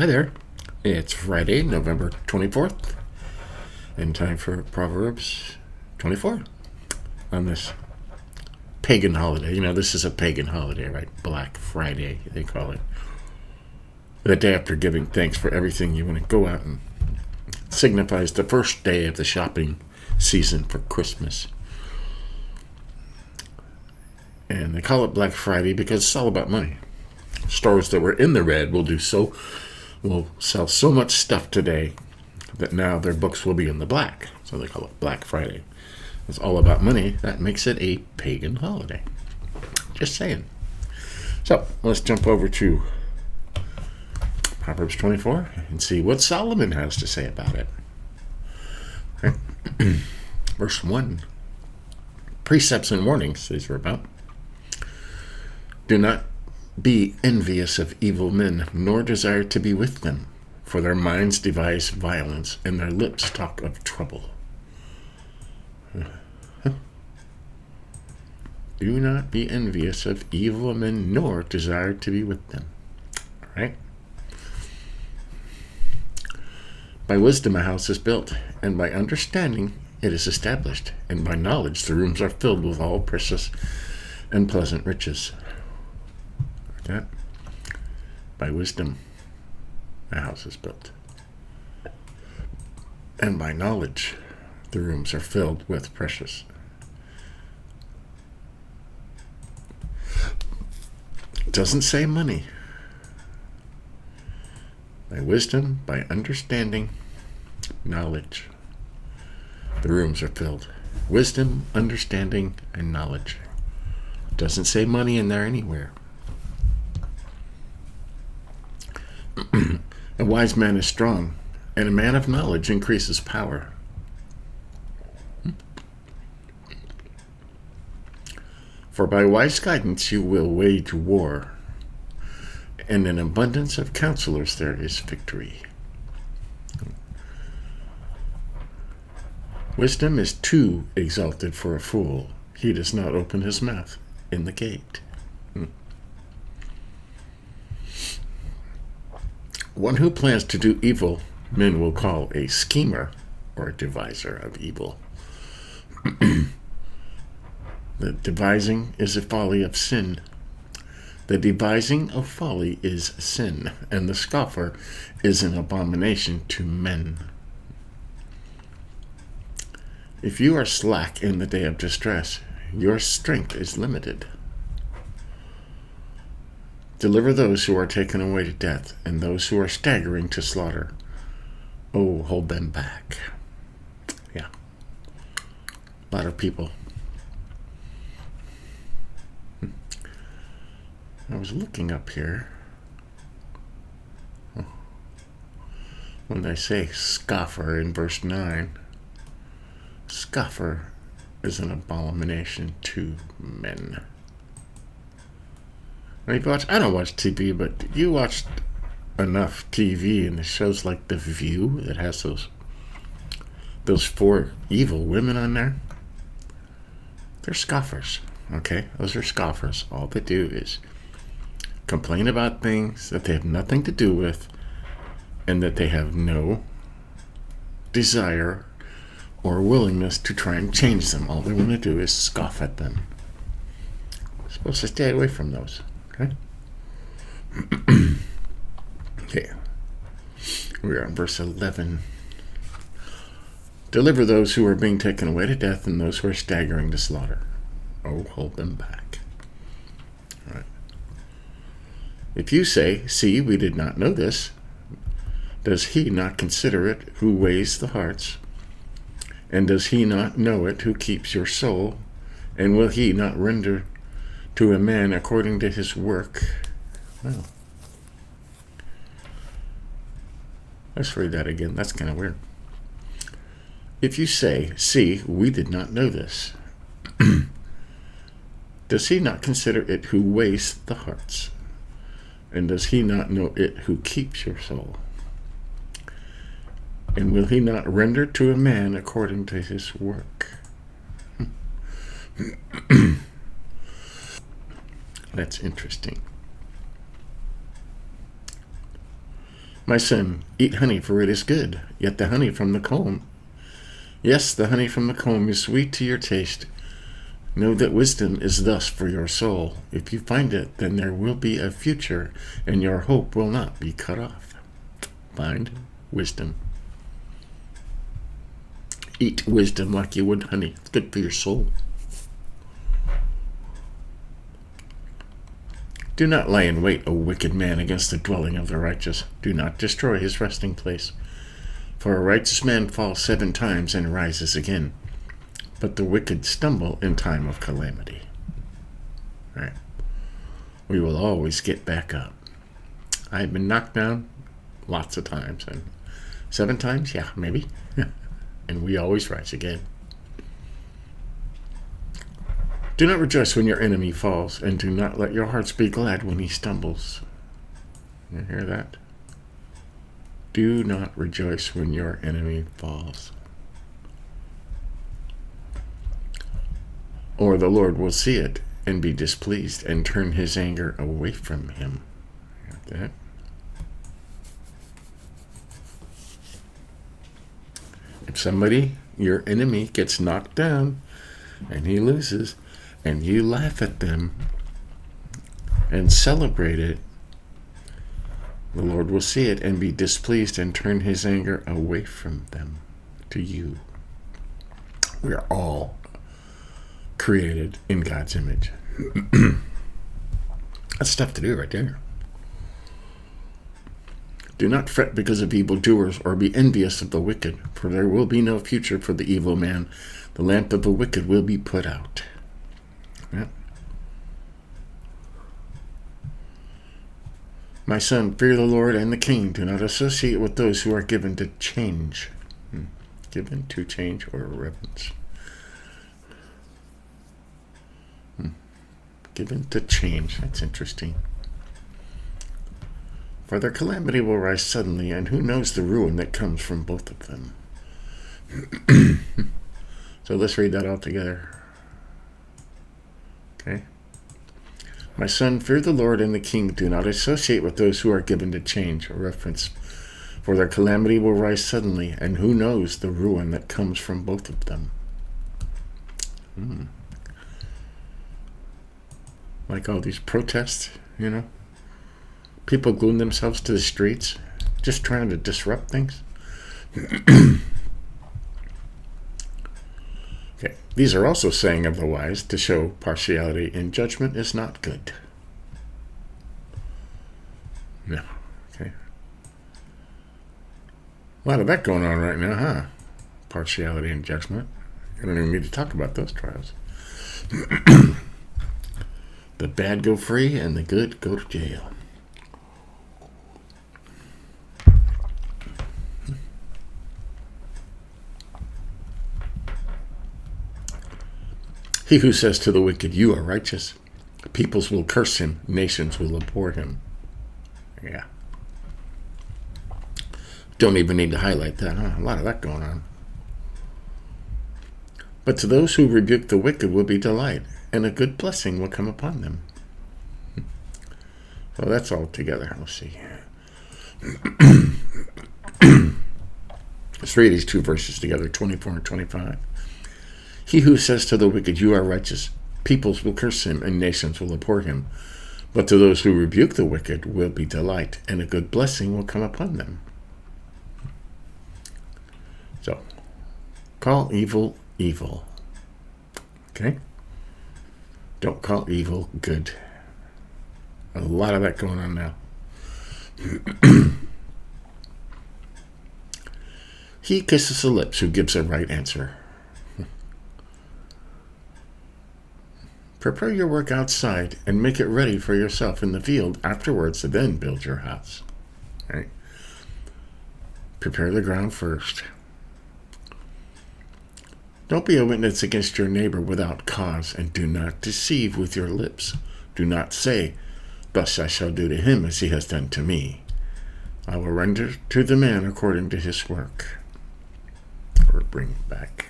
Hi there. It's Friday, November 24th, and time for Proverbs 24 on this pagan holiday. This is a pagan holiday, right? Black Friday, they call it. The day after giving thanks for everything, you want to go out and signifies the first day of the shopping season for Christmas. And they call it Black Friday because it's all about money. Stores that were in the red will sell so much stuff today that now their books will be in the black. So they call it Black Friday. It's all about money. That makes it a pagan holiday. Just saying. So let's jump over to Proverbs 24 and see what Solomon has to say about it. Okay. Verse 1. Precepts and warnings, these are about. Do not be envious of evil men, nor desire to be with them, for their minds devise violence, and their lips talk of trouble. Do not be envious of evil men, nor desire to be with them. All right? By wisdom a house is built, and by understanding it is established, and by knowledge the rooms are filled with all precious and pleasant riches. That by wisdom a house is built, and by knowledge the rooms are filled with precious. It doesn't say money. By wisdom, by understanding, knowledge, the rooms are filled. Wisdom, understanding, and knowledge. It doesn't say money in there anywhere. A wise man is strong, and a man of knowledge increases power. For by wise guidance you will wage war, and in abundance of counselors there is victory. Wisdom is too exalted for a fool. He does not open his mouth in the gate. One who plans to do evil, men will call a schemer or a deviser of evil. The devising is a folly of sin. The devising of folly is sin, and the scoffer is an abomination to men. If you are slack in the day of distress, your strength is limited. Deliver those who are taken away to death, and those who are staggering to slaughter. Oh, hold them back. Yeah. A lot of people. I was looking up here. When they say scoffer in verse 9, scoffer is an abomination to men. I don't watch TV, but you watched enough TV and the shows like The View that has those four evil women on there. They're scoffers, okay? Those are scoffers. All they do is complain about things that they have nothing to do with and that they have no desire or willingness to try and change them. All they want to do is scoff at them. You're supposed to stay away from those. Okay. Okay. We're on verse 11. Deliver those who are being taken away to death and those who are staggering to slaughter. Oh, hold them back. All right. If you say, see, we did not know this, does he not consider it who weighs the hearts? And does he not know it who keeps your soul? And will he not render to a man according to his work? Well, let's read that again. That's kind of weird. If you say, see, we did not know this, does he not consider it who weighs the hearts? And does he not know it who keeps your soul? And will he not render to a man according to his work? That's interesting. My son, eat honey, for it is good, yet the honey from the comb, yes, the honey from the comb is sweet to your taste. Know that wisdom is thus for your soul. If you find it, then there will be a future, and your hope will not be cut off. Find wisdom. Eat wisdom like you would honey. It's good for your soul. Do not lie in wait, O wicked man, against the dwelling of the righteous. Do not destroy his resting place. For a righteous man falls 7 times and rises again, but the wicked stumble in time of calamity. All right. We will always get back up. I've been knocked down lots of times, and 7 times, yeah, maybe. And we always rise again. Do not rejoice when your enemy falls, and do not let your hearts be glad when he stumbles. You hear that? Do not rejoice when your enemy falls, or the Lord will see it and be displeased and turn his anger away from him. Got that? If somebody, your enemy, gets knocked down and he loses, and you laugh at them and celebrate it, the Lord will see it and be displeased and turn his anger away from them to you. We are all created in God's image. That's tough to do right there. Do not fret because of evildoers, or be envious of the wicked, for there will be no future for the evil man. The lamp of the wicked will be put out. Yeah. My son, fear the Lord and the king. Do not associate with those who are given to change. Given to change or reverence. Given to change. That's interesting. For their calamity will rise suddenly, and who knows the ruin that comes from both of them. So let's read that all together. Okay. My son, fear the Lord and the king. Do not associate with those who are given to change, or reference. For their calamity will rise suddenly, and who knows the ruin that comes from both of them. Like all these protests, you know. People gluing themselves to the streets, just trying to disrupt things. Okay. These are also saying of the wise, to show partiality in judgment is not good. No. Okay. A lot of that going on right now, huh? Partiality in judgment. You don't even need to talk about those trials. The bad go free and the good go to jail. He who says to the wicked, you are righteous, peoples will curse him, nations will abhor him. Yeah. Don't even need to highlight that, huh? A lot of that going on. But to those who rebuke the wicked will be delight, and a good blessing will come upon them. So that's all together. Let's see. Let's read these 2 verses together, 24 and 25. He who says to the wicked, you are righteous, peoples will curse him, and nations will abhor him. But to those who rebuke the wicked will be delight, and a good blessing will come upon them. So, call evil, evil. Okay? Don't call evil good. A lot of that going on now. He kisses the lips who gives a right answer. Prepare your work outside and make it ready for yourself in the field. Afterwards, then build your house. Right? Prepare the ground first. Don't be a witness against your neighbor without cause, and do not deceive with your lips. Do not say, thus I shall do to him as he has done to me. I will render to the man according to his work. Or bring back.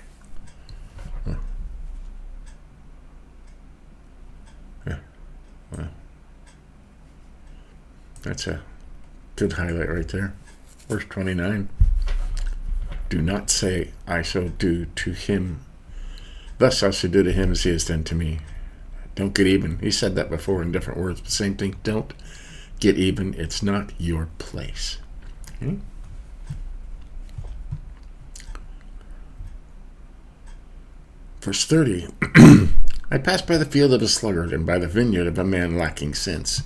Well, that's a Good highlight right there. Verse 29. Do not say, I shall do to him. Thus I shall do to him as he has done to me. Don't get even. He said that before in different words, but same thing. Don't get even. It's not your place. Okay? Verse 30. I passed by the field of a sluggard and by the vineyard of a man lacking sense.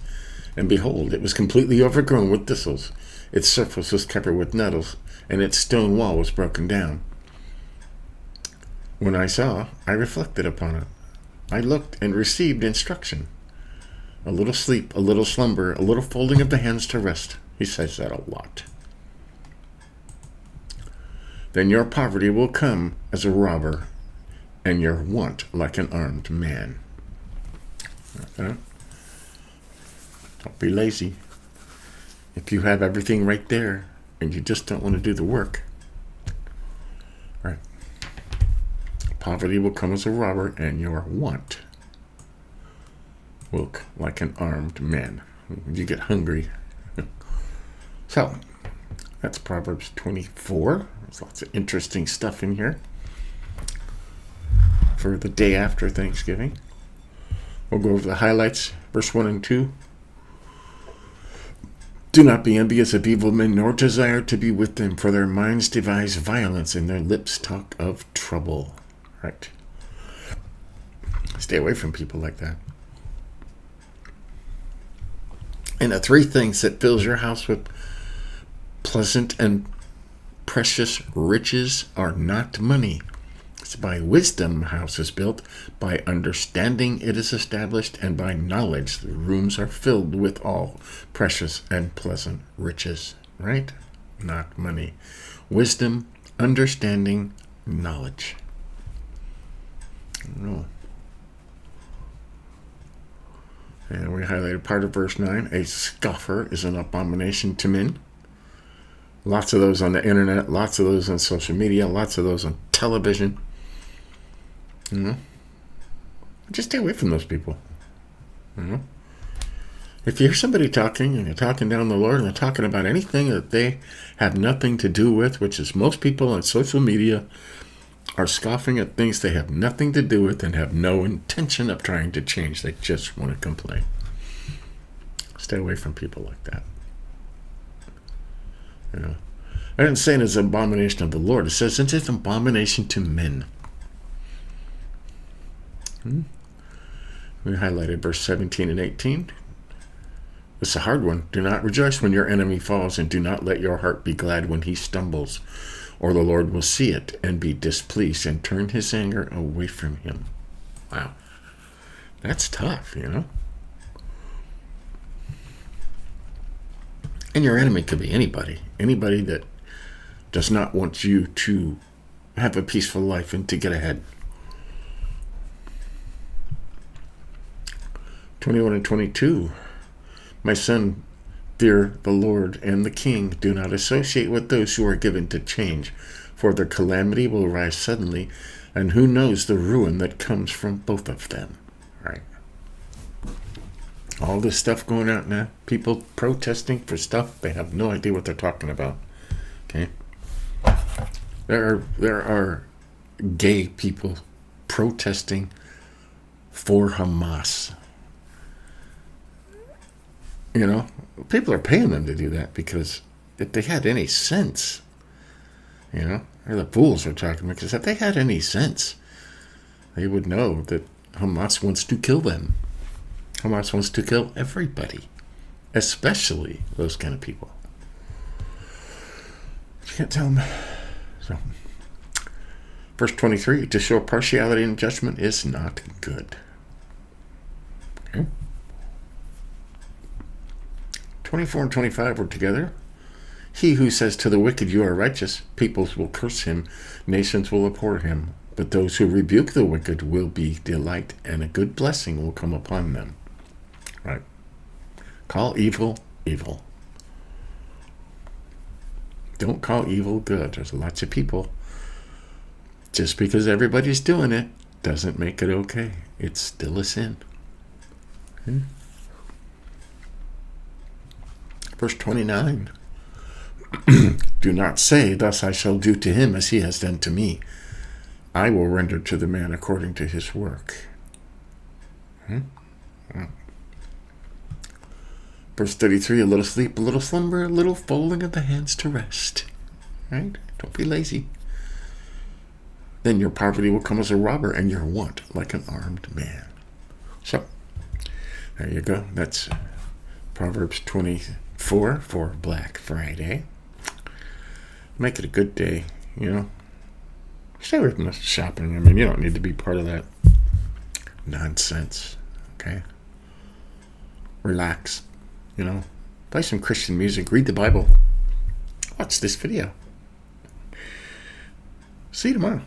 And behold, it was completely overgrown with thistles. Its surface was covered with nettles, and its stone wall was broken down. When I saw, I reflected upon it. I looked and received instruction. A little sleep, a little slumber, a little folding of the hands to rest. He says that a lot. Then your poverty will come as a robber, and your want like an armed man. Okay? Don't be lazy. If you have everything right there, and you just don't want to do the work, right? Poverty will come as a robber, and your want will look like an armed man. You get hungry. So, that's Proverbs 24. There's lots of interesting stuff in here for the day after Thanksgiving. We'll go over the highlights. Verse 1 and 2. Do not be envious of evil men, nor desire to be with them, for their minds devise violence, and their lips talk of trouble. Right? Stay away from people like that. And the three things that fills your house with pleasant and precious riches are not money. It's by wisdom the house is built, by understanding it is established, and by knowledge the rooms are filled with all precious and pleasant riches. Right? Not money. Wisdom, understanding, knowledge. And we highlighted part of verse 9. A scoffer is an abomination to men. Lots of those on the internet, lots of those on social media, lots of those on television. Just stay away from those people. If you hear somebody talking and you're talking down the Lord and they're talking about anything that they have nothing to do with, which is most people on social media are scoffing at things they have nothing to do with and have no intention of trying to change. They just want to complain. Stay away from people like that. I didn't say it's an abomination of the Lord. It says it's an abomination to men. We highlighted verse 17 and 18. It's a hard one. Do not rejoice when your enemy falls, and do not let your heart be glad when he stumbles, or the Lord will see it and be displeased and turn his anger away from him. Wow. That's tough, And your enemy could be anybody. Anybody that does not want you to have a peaceful life and to get ahead. 21 and 22. My son, fear the Lord and the king. Do not associate with those who are given to change, for their calamity will rise suddenly, and who knows the ruin that comes from both of them. Right? All this stuff going out now, people protesting for stuff they have no idea what they're talking about. Okay? There are gay people protesting for Hamas. People are paying them to do that because if they had any sense, or the fools are talking because if they had any sense, they would know that Hamas wants to kill them. Hamas wants to kill everybody, especially those kind of people. You can't tell them. So, verse 23, to show partiality in judgment is not good. Okay. 24 and 25 were together. He who says to the wicked, you are righteous, peoples will curse him, nations will abhor him. But those who rebuke the wicked will be delight, and a good blessing will come upon them. Right? Call evil, evil. Don't call evil good. There's lots of people. Just because everybody's doing it doesn't make it okay. It's still a sin. Okay? Verse 29. Do not say, thus I shall do to him as he has done to me. I will render to the man according to his work. Verse 33, a little sleep, a little slumber, a little folding of the hands to rest. Right? Don't be lazy. Then your poverty will come as a robber, and your want like an armed man. So, there you go. That's Proverbs 24 for Black Friday. Make it a good day, you know. Stay away from the shopping. I mean, you don't need to be part of that nonsense, okay? Relax, you know. Play some Christian music. Read the Bible. Watch this video. See you tomorrow.